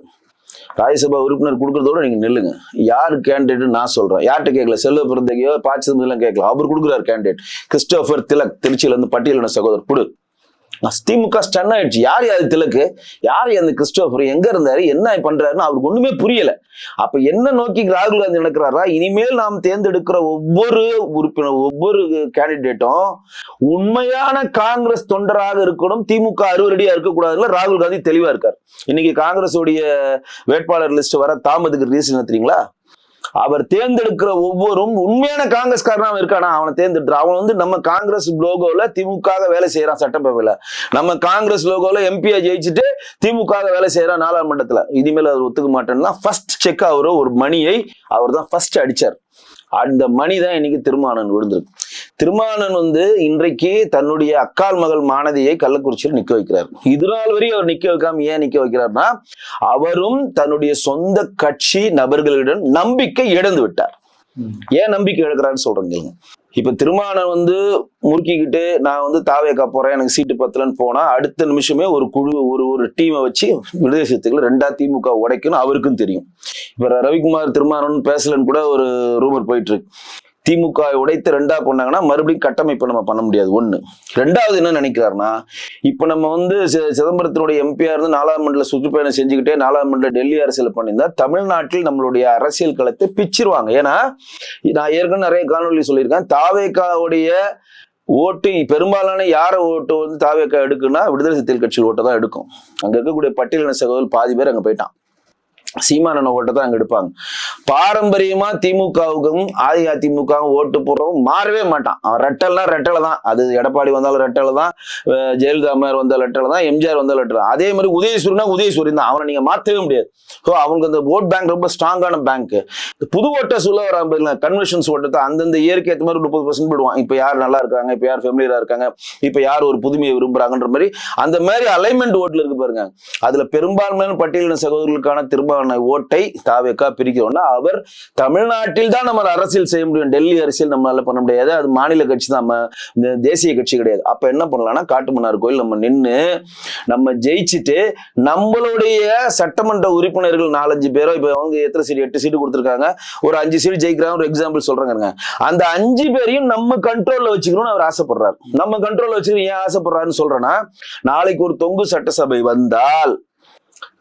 ராஜ்யசபா உறுப்பினர் கொடுக்கறதோட நீங்க நில்லுங்க, யாரு கேண்டிடேட் நான் சொல்றேன், யார்கிட்ட கேட்கல, செல்வ பிறந்தகையோ பாச்சதெல்லாம் கேட்கலாம், அவர் கொடுக்குறாரு கேண்டிடேட் கிறிஸ்டோபர் திலக், திருச்சியில இருந்து பட்டியலின சகோதரர் கொடு, திமுக ஸ்டன் ஆயிடுச்சு. யார் அது திலக்கு, யார் அந்த கிறிஸ்டோபர், எங்க இருந்தாரு, என்ன பண்றாருன்னு அவருக்கு ஒண்ணுமே புரியல. அப்ப என்ன நோக்கி ராகுல் காந்தி நடக்கிறாரா, இனிமேல் நாம் தேர்ந்தெடுக்கிற ஒவ்வொரு உறுப்பினர், ஒவ்வொரு கேண்டிடேட்டும் உண்மையான காங்கிரஸ் தொண்டராக இருக்கணும், திமுக அறுவரடியா இருக்கக்கூடாதுல ராகுல் காந்தி தெளிவா இருக்காரு. இன்னைக்கு காங்கிரஸ் உடைய வேட்பாளர் லிஸ்ட் வர தாமதுக்கு ரீசன் தெரியுங்களா? அவர் தேர்ந்தெடுக்கிற ஒவ்வொரும் உண்மையான காங்கிரஸ்காரன் இருக்கானா, அவனை தேர்ந்தெடுத்து அவன் வந்து நம்ம காங்கிரஸ் லோகோல திமுக வேலை செய்யறான், சட்டப்பேரவையில நம்ம காங்கிரஸ் லோகோல எம்பியா ஜெயிச்சுட்டு திமுக வேலை செய்யறான் நாடாளுமன்றத்துல. இனிமேல் அவர் ஒத்துக்க மாட்டேன்னா ஃபர்ஸ்ட் செக் அவரு ஒரு மணியை அவர் தான் ஃபர்ஸ்ட் அடிச்சார். அந்த மணி தான் இன்னைக்கு திருமாவளவன் விழுந்திருக்கு. திருமாவளவன் வந்து இன்றைக்கு தன்னுடைய அக்கால் மகள் மானதியை கள்ளக்குறிச்சியில் நிக்க வைக்கிறார். இது நாள் வரையும் அவர் நிக்க வைக்காம ஏன் நிக்க வைக்கிறார்னா, அவரும் தன்னுடைய சொந்த கட்சி நபர்களிடம் நம்பிக்கை இழந்து விட்டார். ஏன் நம்பிக்கை இழக்கிறான்னு சொல்றேன். இப்ப திருமாவளவன் வந்து முறுக்கிக்கிட்டு நான் வந்து தாவேக்கா போறேன், எனக்கு சீட்டு பத்தலன்னு போனா அடுத்த நிமிஷமே ஒரு குழு ஒரு டீமை வச்சு விடுதலை சிறுத்தைகள் 2 திமுக உடைக்கணும் அவருக்கும் தெரியும். இப்ப ரவிக்குமார் திருமாவளவன் பேசலன்னு கூட ஒரு ரூமர் போயிட்டு இருக்கு. திமுக உடைத்து 2 பண்ணாங்கன்னா மறுபடியும் கட்டமைப்பு நம்ம பண்ண முடியாது. ஒண்ணு. 2வது என்ன நினைக்கிறாருன்னா, இப்ப நம்ம வந்து சிதம்பரத்தினுடைய எம்பியா இருந்து நாடாளுமன்ற சுற்றுப்பயணம் செஞ்சுக்கிட்டே நாடாளுமன்ற டெல்லி அரசியல் பண்ணியிருந்தா தமிழ்நாட்டில் நம்மளுடைய அரசியல் களத்தை பிச்சிருவாங்க. ஏன்னா நான் ஏற்கனவே நிறைய காணொலி சொல்லியிருக்கேன், தாவேக்காவுடைய ஓட்டு பெரும்பாலான யார ஓட்டு வந்து தாவேக்கா எடுக்குன்னா விடுதலை சிறுத்தைகள் கட்சி ஓட்டை தான் எடுக்கும். அங்க இருக்கக்கூடிய பட்டியலின சகோதரர் பாதி பேர் அங்க போயிட்டான். சீமானன ஓட்டை தான் அங்க எடுப்பாங்க. பாரம்பரியமா திமுகவுக்கும் அதிமுகவும் ஓட்டு போடுறவங்க மாறவே மாட்டான். அவன் ரெட்டல்னா ரெட்டலை தான். அது எடப்பாடி வந்தாலும் ரெட்டலை தான், ஜெயலலிதா அம்மையார் வந்தாலும் ரெட்டலை தான், எம்ஜிஆர் வந்தாலும் ரெட்டலை. அதே மாதிரி உதயசூரனா உதயசூரியன் தான். அவனை நீங்க மாற்றவே முடியாது. ஸோ அவங்களுக்கு அந்த ஓட் பேங்க் ரொம்ப ஸ்ட்ராங்கான பேங்க். புது ஓட்டை சொல்ல வர கன்வென்ஷன்ஸ் ஓட்டத்தை அந்தந்த இயற்கை ஏற்ற மாதிரி 30% போடுவான். இப்ப யார் நல்லா இருக்காங்க, இப்ப யார் ஃபெமிலியரா இருக்காங்க, இப்ப யார் ஒரு புதுமையை விரும்புறாங்கன்ற மாதிரி அந்த மாதிரி அலைன்மெண்ட் ஓட்டுல இருக்கு பாருங்க. அதுல பெரும்பான்மையான பட்டியலின சகோதரர்களுக்கான திரும்ப ஓட்டை தாவேக்கா பிரிக்கிறோம்னா அவர் தமிழ்நாட்டில் தான் நம்ம அரசியல் செய்ய முடியும். டெல்லி அரசியல் நம்மளால பண்ண முடியாது. அது மாநில கட்சி தான், இந்த தேசிய கட்சி கிடையாது. அப்ப என்ன பண்ணலாம்னா காட்டுமன்னார் கோயில் நம்ம நின்று நம்ம ஜெயிச்சுட்டு நம்மளுடைய சட்டமன்ற உறுப்பினர்கள் 4-5 பேரோ, இப்ப அவங்க எத்தனை சீட்டு 8 சீட்டு கொடுத்துருக்காங்க, ஒரு 5 சீட்டு ஜெயிக்கிறாங்க ஒரு எக்ஸாம்பிள் சொல்றாங்க. அந்த 5 பேரையும் நம்ம கண்ட்ரோல்ல வச்சுக்கணும்னு அவர் ஆசைப்படுறாரு. நம்ம கண்ட்ரோல்ல வச்சுக்கணும் ஏன் ஆசைப்படுறாருன்னு சொல்றேன்னா, நாளைக்கு ஒரு தொங்கு சட்டசபை வந்தால்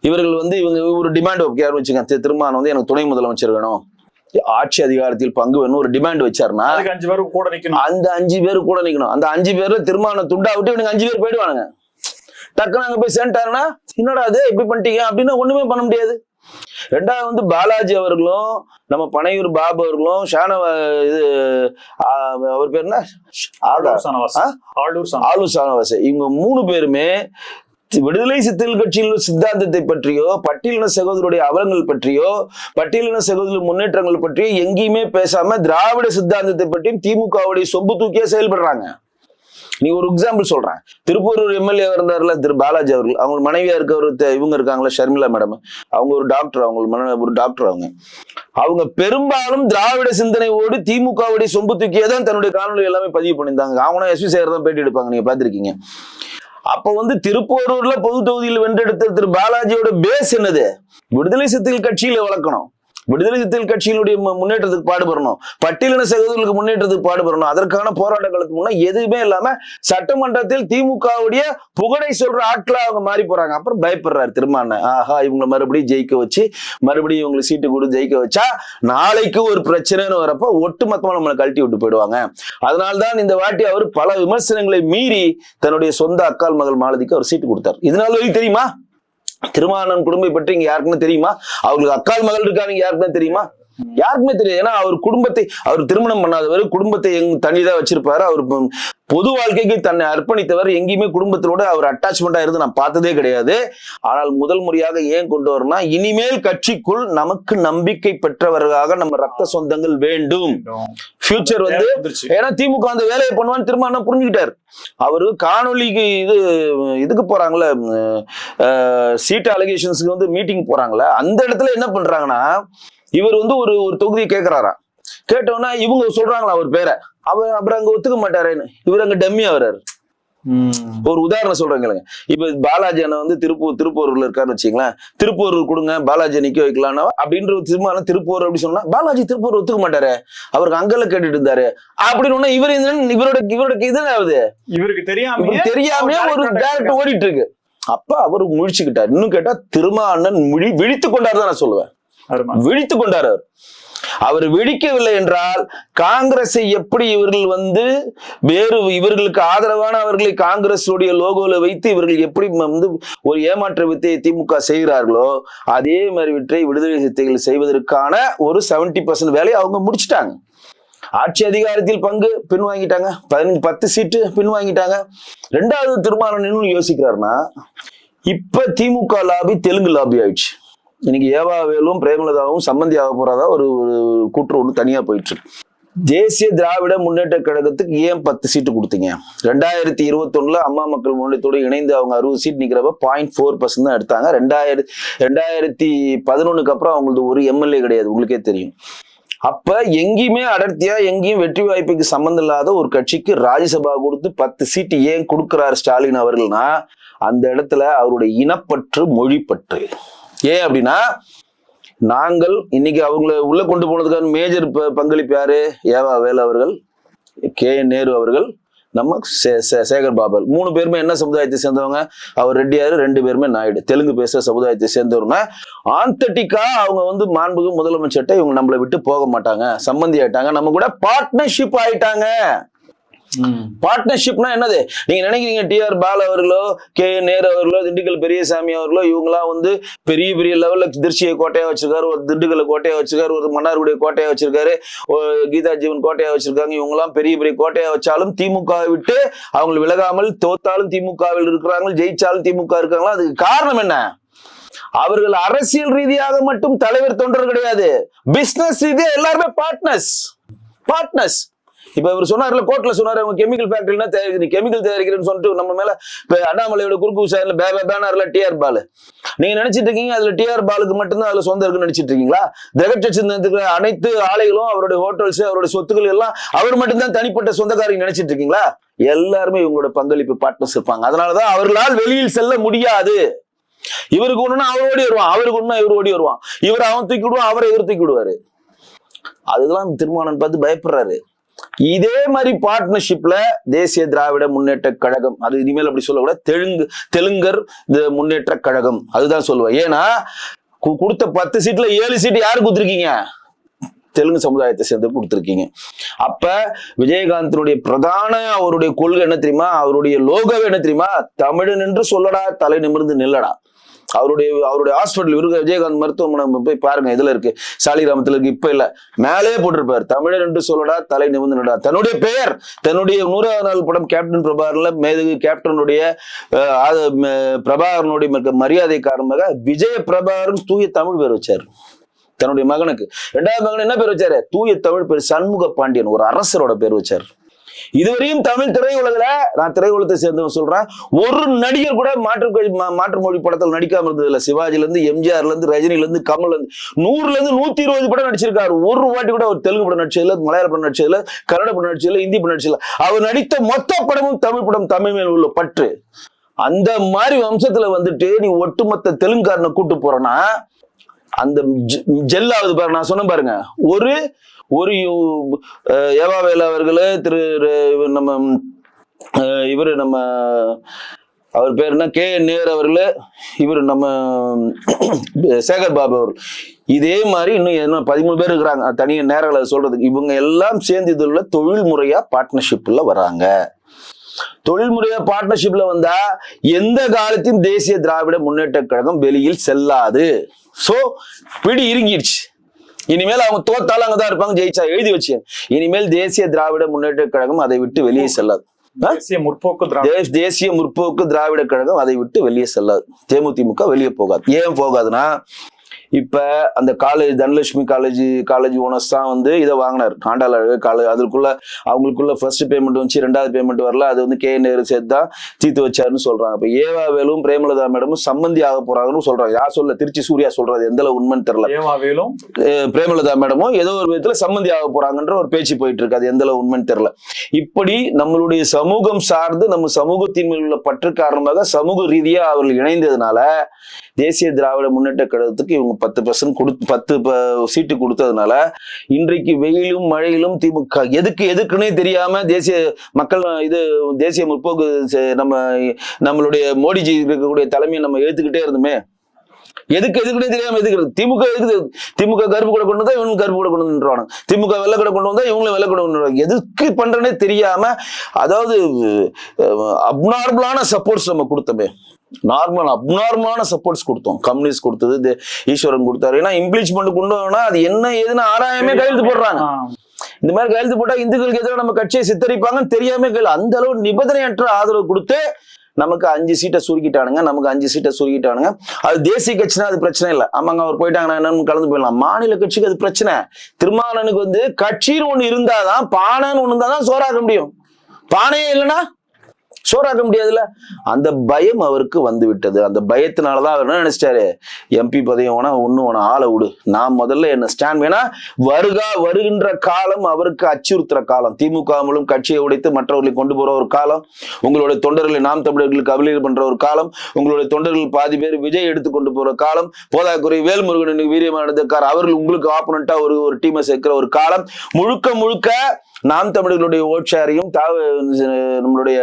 இவர்கள் வந்து இவங்க ஒரு டிமாண்ட் வைக்கிறாரு வச்சுங்க, திருமாவளவன் வந்து எனக்கு துணை முதலமைச்சர் வேணும், ஆட்சி அதிகாரத்தில் பங்கு வேணும் ஒரு டிமாண்ட் வச்சாருன்னா 5 பேரும் கூட நிக்கணும். அந்த 5 பேரு கூட நிக்கணும். அந்த 5 பேர்ல திருமாவளவன் துண்டா விட்டு இவனுக்கு 5 பேர் போயிடுவானுங்க. டக்குனு அங்க போய் சேர்ந்துட்டாருன்னா என்னடா அது இப்படி பண்ணிட்டீங்க அப்படின்னு ஒண்ணுமே பண்ண முடியாது. 2வது வந்து பாலாஜி அவர்களும் நம்ம பனையூர் பாபு அவர்களும் இது அவர் பேர் என்ன, ஆளூர் சானவாஸ், இவங்க 3 பேருமே விடுதலை சிறுத்தைகள் கட்சியின் சித்தாந்தத்தை பற்றியோ, பட்டியலின சகோதரருடைய அவலங்கள் பற்றியோ, பட்டியலின சகோதரர் முன்னேற்றங்கள் பற்றியோ எங்கேயுமே பேசாம திராவிட சித்தாந்தத்தை பற்றியும் திமுகவுடைய சொம்பு தூக்கியே செயல்படுறாங்க. நீ ஒரு எக்ஸாம்பிள் சொல்றேன். திருப்பூர் எம்எல்ஏ இருந்தாருல திரு பாலாஜி அவர்கள், அவங்க மனைவியா இருக்க இவங்க இருக்காங்களா ஷர்மிளா மேடம், அவங்க ஒரு டாக்டர், ஒரு டாக்டர். அவங்க பெரும்பாலும் திராவிட சிந்தனையோடு திமுகவுடைய சொம்பு தூக்கியே தான் தன்னுடைய காணொலி எல்லாமே பதிவு பண்ணியிருந்தாங்க. அவங்க எஸ்வி சேகர் தான் பேட்டி எடுப்பாங்க, நீங்க பாத்திருக்கீங்க. அப்ப வந்து திருப்பூரூர்ல பொது தொகுதியில் வென்றெடுத்த திரு பாலாஜியோட பேஸ் என்னது, விடுதலை சிறுத்தைகள் கட்சியில வளர்க்கணும், விடுதலை சிறுத்தைகள் கட்சியினுடைய முன்னேற்றத்துக்கு பாடுபடணும், பட்டியலின சகோதரர்களுக்கு முன்னேற்றத்துக்கு பாடுபடணும். அதற்கான போராட்ட காலத்துக்கு முன்னா எதுவுமே இல்லாம சட்டமன்றத்தில் திமுகவுடைய புகழை சொல்ற ஆட்களா அவங்க மாறி போறாங்க. அப்புறம் பயப்படுறாரு திருமாவளவன், ஆஹா இவங்களை மறுபடியும் ஜெயிக்க வச்சு மறுபடியும் இவங்களை சீட்டு கூட ஜெயிக்க வச்சா நாளைக்கு ஒரு பிரச்சனைன்னு வரப்ப ஒட்டுமொத்தமா நம்மளை கழட்டி விட்டு போயிடுவாங்க. அதனால்தான் இந்த வாட்டி அவர் பல விமர்சனங்களை மீறி தன்னுடைய சொந்த அக்கால் மகள் மாலதிக்கு அவர் சீட்டு கொடுத்தார். இதனால வரைக்கும் தெரியுமா திருமாவளவன் குடும்பத்தை பற்றி இங்க யாருக்குமே தெரியுமா? அவங்களுக்கு அக்கால் மகள் இருக்காங்க யாருக்குமே தெரியுமா? யாருக்குமே தெரியாது. ஏன்னா அவர் குடும்பத்தை, அவர் திருமணம் பண்ணாதவர், குடும்பத்தை தனிதான் வச்சிருப்பாரு. அவர் பொது வாழ்க்கைக்கு தன்னை அர்ப்பணித்தவர். எங்கேயுமே குடும்பத்தோட அவர் அட்டாச்மெண்டா இருந்து நான் பார்த்ததே கிடையாது. ஆனால் முதல் முறையாக ஏன் கொண்டு வரணும்னா, இனிமேல் கட்சிக்குள் நமக்கு நம்பிக்கை பெற்றவர்களாக நம்ம ரத்த சொந்தங்கள் வேண்டும். ஃபியூச்சர் வந்து ஏன்னா திமுக அந்த வேலையை பண்ணுவான்னு திரும்ப புரிஞ்சுக்கிட்டாரு. அவரு காணொலிக்கு இதுக்கு போறாங்களே, சீட் அலிகேஷன்ஸ்க்கு வந்து மீட்டிங் போறாங்களே, அந்த இடத்துல என்ன பண்றாங்கன்னா, இவர் வந்து ஒரு தொகுதியை கேட்கிறாராம். கேட்டோம்னா இவங்க சொல்றாங்களா அவர் பேரை, அவர் அப்புறம் அங்க ஒத்துக்க மாட்டாரேன்னு இவர் அங்க டம்மி ஆகுறாரு. ஒரு உதாரணம் சொல்றேங்க. இப்ப பாலாஜி அண்ணன் வந்து திருப்பூர்ல இருக்காருன்னு வச்சுங்களேன். திருப்பூர் கொடுங்க, பாலாஜி நிக்க வைக்கலாம்னா அப்படின்ற தீர்மானம் திருப்பூர் அப்படி சொன்னா பாலாஜி திருப்பூர் ஒத்துக்க மாட்டாரு, அவருக்கு அங்கல கேட்டுட்டு இருந்தாரு அப்படின்னு இவரோட இது ஆகுது. இவருக்கு தெரியாம ஒரு டைரக்ட் ஓடிட்டு இருக்கு. அப்ப அவரு முழிச்சுக்கிட்டார். இன்னும் கேட்டா திருமாவளவன் விழித்து கொண்டாரு தான் நான் சொல்லுவேன். விழித்து கொண்டாரு. அவர் வெடிக்கவில்லை என்றால் காங்கிரஸை எப்படி இவர்கள் வந்து வேறு இவர்களுக்கு ஆதரவான அவர்களை காங்கிரஸ் உடைய லோகோல வைத்து இவர்கள் எப்படி வந்து ஒரு ஏமாற்ற வித்தையை திமுக செய்கிறார்களோ அதே மாதிரி விற்றை விடுதலை சிறுத்தைகள் செய்வதற்கான ஒரு 70% வேலையை அவங்க முடிச்சுட்டாங்க. ஆட்சி அதிகாரத்தில் பங்கு பின்வாங்கிட்டாங்க, 10 சீட்டு பின்வாங்கிட்டாங்க. ரெண்டாவது திருமாவளவன் இன்னும் யோசிக்கிறாருன்னா, இப்ப திமுக லாபி தெலுங்கு லாபி ஆயிடுச்சு. இன்னைக்கு ஏவாவேலும் பிரேமலதாவும் சம்பந்தி ஆக போறதா ஒரு கூற்று ஒண்ணு தனியா போயிட்டு இருக்கு. தேசிய திராவிட முன்னேற்ற கழகத்துக்கு ஏன் 10 சீட்டு கொடுத்தீங்க? 2021 அம்மா மக்கள் முன்னேற்றத்தோடு இணைந்து அவங்க 60 சீட் நிக்கிறப்ப 0.4% தான் எடுத்தாங்க. 2011 அப்புறம் அவங்களுக்கு ஒரு எம்எல்ஏ கிடையாது, உங்களுக்கே தெரியும். அப்ப எங்கேயுமே அடர்த்தியா எங்கேயும் வெற்றி வாய்ப்புக்கு சம்பந்தம் இல்லாத ஒரு கட்சிக்கு ராஜ்யசபா கொடுத்து 10 சீட்டு ஏன் கொடுக்கிறார் ஸ்டாலின் அவர்கள்னா, அந்த இடத்துல அவருடைய இனப்பற்று, மொழிப்பற்று. ஏன் அப்படின்னா, நாங்கள் இன்னைக்கு அவங்களை உள்ள கொண்டு போனதுக்கான மேஜர் பங்களிப்பு யாரு? ஏவா வேலு அவர்கள், நேரு அவர்கள், நம்ம சேகர் பாபு. 3 பேருமே என்ன சமுதாயத்தை சேர்ந்தவங்க? அவர் ரெட்டியாரு, 2 பேருமே நாயுடு, தெலுங்கு பேசுற சமுதாயத்தை சேர்ந்தவங்க. ஆந்தட்டிக்கா அவங்க வந்து மாண்புக்கு முதலமைச்சர்கிட்ட இவங்க நம்மளை விட்டு போக மாட்டாங்க, சம்பந்தி ஆயிட்டாங்க, நம்ம கூட பார்ட்னர்ஷிப் ஆயிட்டாங்க. பார்ட்னர்ஷிப்னா என்னது? நீங்க நினைக்கிறீங்க டிஆர் பாலு அவர்களோ, நேரு அவர்களோ, திண்டுக்கல் பெரியசாமி அவர்களோ இவங்களாம் வந்து பெரிய பெரிய லெவல்ல திருச்சியை கோட்டையா வச்சிருக்காரு, ஒரு திண்டுக்கல்ல கோட்டையா வச்சிருக்காரு, ஒரு மன்னார்குடிய கோட்டையா வச்சிருக்காரு, கீதா ஜீவன் கோட்டையா வச்சிருக்காங்க. இவங்கெல்லாம் பெரிய பெரிய கோட்டையா வச்சாலும் திமுக விட்டு அவங்க விலகாமல், தோத்தாலும் திமுகவில் இருக்கிறாங்க, ஜெயிச்சாலும் திமுக இருக்காங்களா? அதுக்கு காரணம் என்ன? அவர்கள் அரசியல் ரீதியாக மட்டும் தலைவர் தொண்டர் கிடையாது, பிசினஸ் ரீதியா எல்லாருமே பார்ட்னர்ஸ். இப்ப இவர் சொன்னார்ல, கோர்ட்ல சொன்னாரு, அவங்க கெமிக்கல் ஃபேக்டரினா கெமிக்கல் தயாரிக்கிறேன்னு சொல்லிட்டு நம்ம மேல அண்ணாமலையோட குறுக்கு விசாரில பேனர்ல டிஆர் பாலு. நீங்க நினைச்சிட்டு இருக்கீங்க அதுல டிஆர் பாலுக்கு மட்டும்தான் அதுல சொந்தம் இருக்குன்னு நினைச்சிட்டு இருக்கீங்களா? ஜெகத்சந்திரனுக்கு அனைத்து ஆலைகளும், அவருடைய ஹோட்டல்ஸ், அவருடைய சொத்துக்கள் எல்லாம் அவர் மட்டும்தான் தனிப்பட்ட சொந்தக்காரங்க நினைச்சிட்டு இருக்கீங்களா? எல்லாருமே இவங்களோட பங்களிப்பு, பார்ட்னர்ஸ் இருப்பாங்க. அதனாலதான் அவர்களால் வெளியில் செல்ல முடியாது. இவருக்கு ஒண்ணுன்னா அவர் ஓடி வருவான், அவருக்கு ஒண்ணுன்னா இவர் ஓடி வருவான், இவர் அவன் தூக்கி விடுவான், அவரை இவர் தூக்கி விடுவாரு. அதுதான் திருமாவளவன் பார்த்து பயப்படுறாரு. இதே மாதிரி பார்ட்னர்ஷிப்ல தேசிய திராவிட முன்னேற்ற கழகம், அது இனிமேல் அப்படி சொல்லக்கூடாது, தெலுங்கர் முன்னேற்ற கழகம் அதுதான் சொல்லுவேன். ஏன்னா கொடுத்த 10 சீட்ல 7 சீட்டு யாரு கொடுத்துருக்கீங்க? தெலுங்கு சமுதாயத்தை சேர்ந்து கொடுத்துருக்கீங்க. அப்ப விஜயகாந்தனுடைய பிரதான அவருடைய கொள்கை என்ன தெரியுமா? அவருடைய லோகோவே என்ன தெரியுமா? தமிழன் என்று சொல்லடா, தலை நிமிர்ந்து நில்லடா. அவருடைய ஹாஸ்பிட்டல் இருக்கு, விஜயகாந்த் மருத்துவமனை போய் பாருங்க, இதுல இருக்கு, சாலிகிராமத்துல இருக்கு, இப்ப இல்ல, மேலே போட்டிருப்பாரு, தமிழர் என்று சொல்லடா, தலை நிமிர்ந்து நில்லடா. தன்னுடைய பெயர், தன்னுடைய 100வது நாள் படம் கேப்டன் பிரபாகர்ல மேதகு கேப்டனுடைய பிரபாகரனுடைய மரியாதை காரணமாக விஜய பிரபாகரன் தூய தமிழ் பேர் வச்சாரு தன்னுடைய மகனுக்கு. 2வது மகன் என்ன பேர் வச்சாரு? தூய தமிழ் பேர் சண்முக பாண்டியன், ஒரு அரசரோட பேர் வச்சாரு. இதுவரையும் தமிழ் திரையுலகில, நான் திரையுலகத்தை சேர்ந்தவன் சொல்றேன், ஒரு நடிகர் கூட மாற்று மொழி படத்தில் நடிக்காம இருந்தது இல்ல. சிவாஜில இருந்து, எம்ஜிஆர்ல இருந்து, ரஜினில இருந்து, கமல்ல இருந்து 100ல இருந்து 120 படம் நடிச்சிருக்காரு. ஒரு வாட்டி கூட அவர் தெலுங்கு படம் நடிச்சதுல, மலையாள படம் நடிச்சதுல, கன்னட படம் நடிச்சதுல, ஹிந்தி படம் நடிச்சதுல. அவர் நடித்த மொத்த படமும் தமிழ் படம், தமிழ் மேல் உள்ள பற்று. அந்த மாதிரி வம்சத்துல வந்துட்டு நீ ஒட்டுமொத்த தெலுங்காரனை கூட்டு போறனா அந்த ஜெல்லாவது பாரு. நான் சொன்ன பாருங்க, ஒரு ஏவாவேலு அவர்களு, நம்ம அவர் பேர் என்ன, நேரு அவர்களு, இவர் நம்ம சேகர் பாபு அவர், இதே மாதிரி இன்னும் என்ன 13 பேர் இருக்கிறாங்க, தனியாக நேரங்களை சொல்றதுக்கு. இவங்க எல்லாம் சேர்ந்து இதுல தொழில்முறையா பார்ட்னர்ஷிப்ல வராங்க. தொழில்முறையா பார்ட்னர்ஷிப்ல வந்தா எந்த காலத்தையும் தேசிய திராவிட முன்னேற்ற கழகம் வெளியில் செல்லாது. சோ பிடி இறுங்கிடுச்சு. இனிமேல் அவங்க தோத்தாலும் அங்கதான் இருப்பாங்க, ஜெயிச்சா எழுதி வச்சு. இனிமேல் தேசிய திராவிட முன்னேற்ற கழகம் அதை விட்டு வெளியே செல்லாது. தேசிய முற்போக்கு திராவிட கழகம் அதை விட்டு வெளியே செல்லாது. தேமுதிமுக வெளியே போகாது. ஏன் போகாதுன்னா, இப்ப அந்த காலேஜ் தனலட்சுமி காலேஜ் ஓனர்ஸ் தான் வந்து இதை வாங்கினார். ஆண்டாள் காலேஜ் அதுக்குள்ள அவங்களுக்குள்ள ஃபர்ஸ்ட் பேமெண்ட் வந்துச்சு, 2வது பேமெண்ட் வரல, அது வந்து கே நேரு சேர்த்து தான் தீர்த்து வச்சாருன்னு சொல்றாங்க. இப்ப ஏவா வேலும் பிரேமலதா மேடமும் சம்பந்தி ஆக போறாங்கன்னு சொல்றாங்க. யார் சொல்ல? திருச்சி சூர்யா சொல்றது, எந்த அளவு உண்மைன்னு தெரியல. ஏவா வேலும் பிரேமலதா மேடமும் ஏதோ ஒரு விதத்துல சம்பந்தி ஆக போறாங்கன்ற ஒரு பேச்சு போயிட்டு இருக்கு. அது எந்த அளவு உண்மைன்னு தெரியல. இப்படி நம்மளுடைய சமூகம் சார்ந்து நம்ம சமூகத்தின் மேல் உள்ள பற்று காரணமாக சமூக ரீதியா அவர்கள் இணைந்ததுனால தேசிய திராவிட முன்னேற்ற கழகத்துக்கு இவங்க 10% சீட்டு கொடுத்ததுனால இன்றைக்கு வெயிலும் மழையிலும் திமுக எதுக்குன்னே தெரியாம தேசிய முற்போக்கு நம்மளுடைய மோடிஜி இருக்கக்கூடிய தலைமையை நம்ம ஏத்துக்கிட்டே இருந்தோமே. எதுக்குன்னே தெரியாம எதுக்கு திமுக கருப்பு கூட கொண்டு வந்தா இவனும் கருப்பு கூட கொண்டு வந்துருவாங்க, திமுக வெள்ளை கூட கொண்டு வந்தா இவங்களும் வெள்ளை கூட கொண்டு எதுக்கு பண்றேன்னே தெரியாம, அதாவது அப்நார்மலான சப்போர்ட்ஸ் நம்ம கொடுத்தோமே. அப்நார்மலான சப்போர்ட்ஸ் கொடுத்தோம். கம்யூனிஸ்ட் கொடுத்தது, ஈஸ்வரன் கொடுத்தாரு. ஏன்னா இம்ப்ளீச்மெண்ட் கொண்டு வரணும்னா அது என்ன ஏதுன்னு ஆராயமே கையெழுத்து போடுறாங்க. இந்த மாதிரி கையெழுத்து போட்டா இந்துக்களுக்கு எதிராக நம்ம கட்சியை சித்தரிப்பாங்கன்னு தெரியாம அந்த அளவு நிபந்தனையற்ற ஆதரவு கொடுத்து நமக்கு 5 சீட்டை சுருக்கிட்டானுங்க. அது தேசிய கட்சினா அது பிரச்சனை இல்லை. ஆமாங்க, அவர் போயிட்டாங்கன்னா என்னன்னு கலந்து போயிடலாம். மாநில கட்சிக்கு அது பிரச்சனை. திருமாவளவனுக்கு வந்து கட்சின்னு ஒண்ணு இருந்தாதான், பானைன்னு ஒண்ணு இருந்தாதான் சோறாக்க முடியும். பானையே இல்லைன்னா சோறாக்க முடியாதுல்ல. அந்த பயம் அவருக்கு வந்து விட்டது. அந்த பயத்தினாலதான் அவர் என்ன நினைச்சிட்டாரு, எம்பி பதவியும் வேணா ஒண்ணு வேணா ஆளை விடு, நான் முதல்ல என்ன ஸ்டாண்ட் வேணா. வருகின்ற காலம் அவருக்கு அச்சுறுத்துற காலம். திமுக மூலம் கட்சியை உடைத்து மற்றவர்களை கொண்டு போற ஒரு காலம், உங்களுடைய தொண்டர்களை நாம் தமிழர்களுக்கு அபிலேட் பண்ற ஒரு காலம், உங்களுடைய தொண்டர்கள் பாதி பேர் விஜய் எடுத்து கொண்டு போற காலம், போதாக்குறை வேல்முருகன் வீரியமானதுக்கார் அவர்கள் உங்களுக்கு ஆப்போனண்டா ஒரு டீமை சேர்க்கிற ஒரு காலம். முழுக்க நாம் தமிழர்களுடைய ஓட்சாரியும் நம்மளுடைய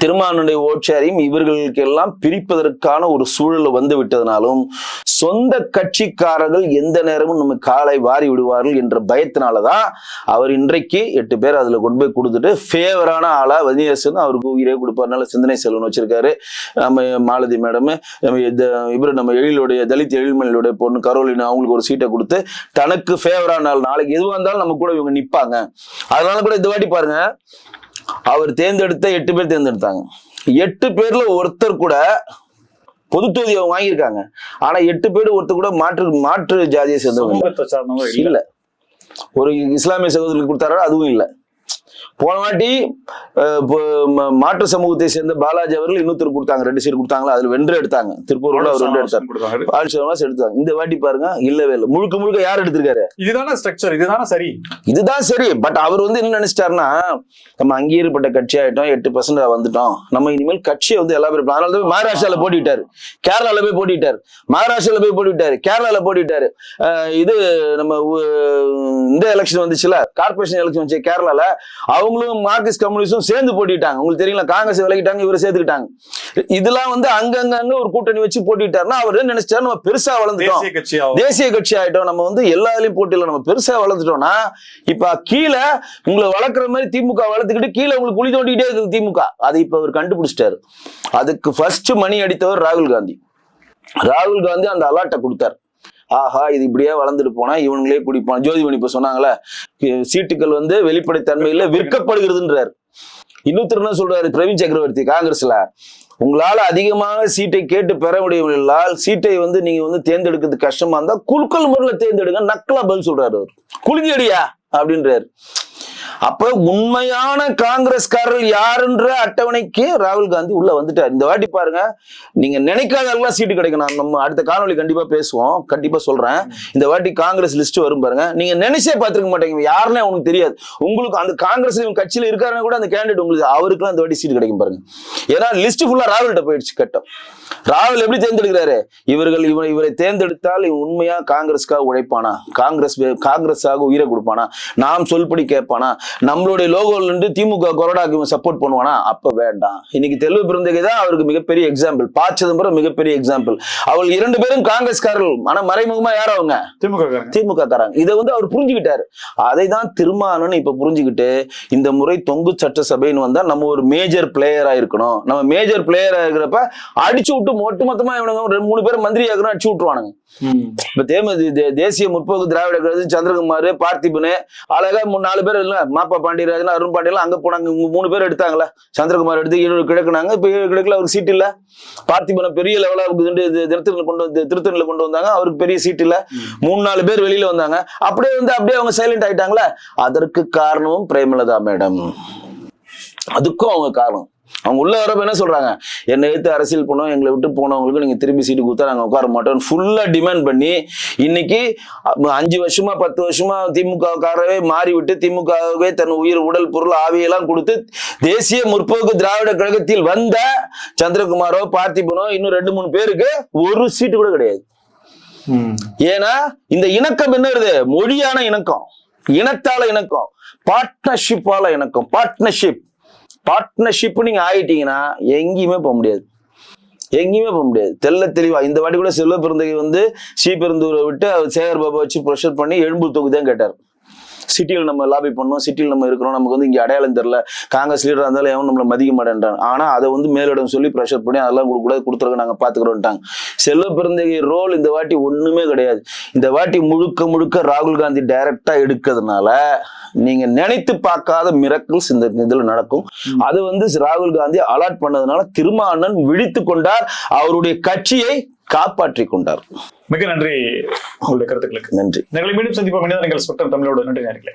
திருமாவளவனுடைய ஓட்சாரியும் இவர்களுக்கு எல்லாம் பிரிப்பதற்கான ஒரு சூழல் வந்து விட்டதுனாலும் சொந்த கட்சிக்காரர்கள் எந்த நேரமும் நம்ம காலை வாரி விடுவார்கள் என்ற பயத்தினாலதான் அவர் இன்றைக்கு 8 பேர் அதுல கொண்டு போய் கொடுத்துட்டு ஃபேவரான ஆளா வன்னியரசன் அவருக்கு உயிரே கொடுப்பாருனால சிந்தனை செல்வன் வச்சிருக்காரு. நம்ம மாலதி மேடம், நம்ம எழிலுடைய தலித் எழில்மணியுடைய பொண்ணு கரோலினா அவங்களுக்கு ஒரு சீட்டை கொடுத்து தனக்கு ஃபேவரான ஆள், நாளைக்கு எதுவாக இருந்தாலும் நம்ம கூட இவங்க நிப்பாங்க. அதனால கூட இந்த வாட்டி பாருங்க, அவர் தேர்ந்தெடுத்த 8 பேர் தேர்ந்தெடுத்தாங்க. 8 பேர்ல ஒருத்தர் கூட பொது தொகுதி அவங்க வாங்கியிருக்காங்க. ஆனா 8 பேர் ஒருத்தர் கூட மாற்று ஜாதியை சேர்ந்தவங்க இல்ல. ஒரு இஸ்லாமிய சகோதரர்களுக்கு கொடுத்தாரா, அதுவும் இல்லை. போன வாட்டி மாற்று சமூகத்தை சேர்ந்த பாலாஜி அவர்கள் இன்னொருத்தர் கொடுத்தாங்க, 2 சீட் கொடுத்தாங்களா, அதுல வென்று எடுத்தாங்க. திருப்பூர்ல அவர் 2 எடுத்தாங்க. இந்த வாட்டி பாருங்க இல்லவே இல்லை. முழுக்க யார் எடுத்திருக்காரு? இதுதானே ஸ்ட்ரக்சர், இதுதான் சரி. பட் அவர் வந்து என்ன நினைச்சிட்டாருன்னா, நம்ம அங்கீகரிக்கப்பட்ட கட்சி ஆயிட்டோம், 8% வந்துட்டோம், நம்ம இனிமேல் கட்சியை வந்து எல்லா பேரும். அதனால தான் மகாராஷ்டிரால போட்டிட்டாரு, கேரளால போய் போட்டிட்டாரு, மகாராஷ்டிரால போய் போட்டிட்டாரு, கேரளால போட்டிட்டாரு. இது நம்ம இந்த எலெக்ஷன் வந்துச்சுல, கார்பரேஷன் எலெக்ஷன் வந்துச்சு கேரளால, அவங்களும் மார்க்சிஸ்ட் கம்யூனிஸ்டும் சேர்ந்து போட்டிட்டாங்க. உங்களுக்கு தெரியல, காங்கிரஸ் விலகிட்டாங்க, இவரை சேர்த்துக்கிட்டாங்க. இதெல்லாம் வந்து அங்கங்க ஒரு கூட்டணி வச்சு போட்டிட்டாருன்னா அவர் நினைச்சாரு, நம்ம பெருசா வளர்ந்துட்டோம், தேசிய கட்சி ஆயிட்டோம், நம்ம வந்து எல்லாத்துலயும் போட்டியில நம்ம பெருசா வளர்ந்துட்டோம்னா இப்ப கீழே உங்களை வளர்க்குற மாதிரி திமுக வளர்த்துக்கிட்டு கீழே உங்களுக்கு குழி தோண்டிட்டே இருக்குது திமுக. அதை இப்ப அவர் கண்டுபிடிச்சிட்டாரு. அதுக்கு ஃபர்ஸ்ட் மணி அடித்தவர் ராகுல் காந்தி அந்த அலாட்டை கொடுத்தார். ஆஹா, இது இப்படியே வளர்ந்துட்டு போனா இவனுங்களே குடிப்பான். ஜோதிமணி இப்ப சொன்னாங்களே, சீட்டுகள் வந்து வெளிப்படைத்தன்மையில விற்கப்படுகிறதுன்றார். இன்னொருத்தர் என்ன சொல்றாரு, பிரவீன் சக்கரவர்த்தி காங்கிரஸ்ல, உங்களால அதிகமாக சீட்டை கேட்டு பெற முடியவில்லை, சீட்டை வந்து நீங்க வந்து தேர்ந்தெடுக்கிறது கஷ்டமா இருந்தா குலுக்கல் முறையில தேர்ந்தெடுங்க, நக்கலா பதில் சொல்றாரு அவர். குலுங்கியடியா அப்படின்றாரு. அப்ப உண்மையான காங்கிரஸ்காரர்கள் யாருன்ற அட்டவணைக்கு ராகுல் காந்தி உள்ள வந்துட்டார். இந்த வாட்டி பாருங்க, நீங்க நினைக்காதெல்லாம் சீட்டு கிடைக்கும். நான் நம்ம அடுத்த காணொலி கண்டிப்பா பேசுவோம், கண்டிப்பா சொல்றேன். இந்த வாட்டி காங்கிரஸ் லிஸ்ட் வரும் பாருங்க, நீங்க நினைச்சே பார்த்திருக்க மாட்டீங்க, யாருன்னே உங்களுக்கு தெரியாது. உங்களுக்கு அந்த காங்கிரஸ் கட்சியில இருக்காருன்னா கூட அந்த கேண்டிடேட் உங்களுக்கு அவருக்குலாம் இந்த வாட்டி சீட்டு கிடைக்கும் பாருங்க. ஏன்னா லிஸ்ட் ஃபுல்லா ராகுல்கிட்ட போயிடுச்சு. கட்டம் ராகுல் எப்படி தேர்ந்தெடுக்கிறாரு, இவரை தேர்ந்தெடுத்தால் உண்மையா காங்கிரஸ்க்காக உழைப்பானா, காங்கிரஸாக உயிரை கொடுப்பானா, நாம் சொல்படி கேட்பானா, நம்மளுடைய லோகோல இருந்து திமுக கொரோடாக்கு சப்போர்ட் பண்ணுவானா? அப்ப வேண்டாம். இன்னைக்கு தெலுங்கு பிறந்தகை தான் அவருக்கு மிகப்பெரிய எக்ஸாம்பிள். ப. சிதம்பரம் மிகப்பெரிய எக்ஸாம்பிள். அவள் 2 பேரும் காங்கிரஸ்காரர்கள், ஆனா மறைமுகமா யார் அவங்க? திமுக காரங்க. இதை வந்து அவர் புரிஞ்சுக்கிட்டாரு. அதை தான் திருமாவளவன் இப்ப புரிஞ்சுக்கிட்டு இந்த முறை தொங்கு சட்டசபைன்னு வந்தா நம்ம ஒரு மேஜர் பிளேயரா இருக்கணும். நம்ம மேஜர் பிளேயரா இருக்கிறப்ப அடிச்சு விட்டு ஒட்டுமொத்தமா இவனுங்க 3 பேர் மந்திரி ஆகணும், அடிச்சு விட்டுருவானுங்க. இப்ப தேசிய முற்போக்கு திராவிட கழகம் சந்திரகுமார், பார்த்திபனு, அழகா 4 பேர் இல்ல மாப்பா பாண்டியராஜன் அருண் பாண்டியெல்லாம் அங்க போனாங்க. 3 பேர் எடுத்தாங்களா, சந்திரகுமார் எடுத்து 7 கிழக்குனாங்க. இப்ப 7 கிழக்குல அவருக்கு சீட் இல்ல. பார்த்திபனை பெரிய லெவலா திருத்தணில கொண்டு வந்தாங்க, அவருக்கு பெரிய சீட் இல்ல. 3-4 பேர் வெளியில வந்தாங்க. அப்படியே அவங்க சைலண்ட் ஆயிட்டாங்களா. அதற்கு காரணமும் பிரேமலதா மேடம். அதுக்கும் அவங்க காரணம். அவங்க உள்ள வரப்ப என்ன சொல்றாங்க, என்னை எடுத்து அரசியல் பண்ணோம், எங்களை விட்டு போனவங்களுக்கு நீங்க திரும்பி சீட்டு கொடுத்தா நாங்க உட்கார மாட்டோம் ஃபுல்லா டிமாண்ட் பண்ணி இன்னைக்கு 5 வருஷமா 10 வருஷமா திமுக காரவே மாறிவிட்டு திமுகவே தன் உயிர் உடல் பொருள் ஆவியெல்லாம் கொடுத்து தேசிய முற்போக்கு திராவிட கழகத்தில் வந்த சந்திரகுமாரோ பார்த்திபனோ இன்னும் 2-3 பேருக்கு ஒரு சீட்டு கூட கிடையாது. ஏன்னா இந்த இணக்கம் என்ன வருது, மொழியான இணக்கம், இனத்தால இணக்கம், பார்ட்னர்ஷிப்பால இணக்கம். பார்ட்னர்ஷிப் நீங்க ஆயிட்டீங்கன்னா எங்கேயுமே போக முடியாது, எங்கேயுமே போக முடியாது. தெளிவா இந்த வாட்டி கூட செல்வ பெருந்தகை ஸ்ரீபெருந்தூரை விட்டு அவர் சேகர் பாபா வச்சு ப்ரெஷர் பண்ணி எழும்பூர் தொகுதி தான் கேட்டார். சிட்டியில் நம்ம லாபி பண்ணோம், சிட்டியில் நம்ம இருக்கிறோம், நமக்கு இங்க அடையாளம் தெரியல, காங்கிரஸ் லீடரா இருந்தாலும் எவன் நம்மளை மதிக்க மாட்டேன்றாங்க. ஆனா அதை மேலிடம் சொல்லி ப்ரெஷர் பண்ணி அதெல்லாம் கொடுத்துருக்க நாங்க பாத்துக்கிறோம்ட்டாங்க. செல்வ பெருந்தகை ரோல் இந்த வாட்டி ஒண்ணுமே கிடையாது. இந்த வாட்டி முழுக்க ராகுல் காந்தி டைரக்டா எடுக்கிறதுனால நீங்க நினைத்து பார்க்காத மிரக்கிள்ஸ் இந்த இதுல நடக்கும். அது ராகுல் காந்தி அலாட் பண்ணதுனால திருமாவளவன் விழித்து கொண்டார், அவருடைய கட்சியை காப்பாற்றி கொண்டார். மிக நன்றி உங்களுடைய கருத்துக்களுக்கு. நன்றி. மீண்டும் சந்திப்போம். நீங்கள் சொட்டம் தமிழோட நன்றி நேயர்களே.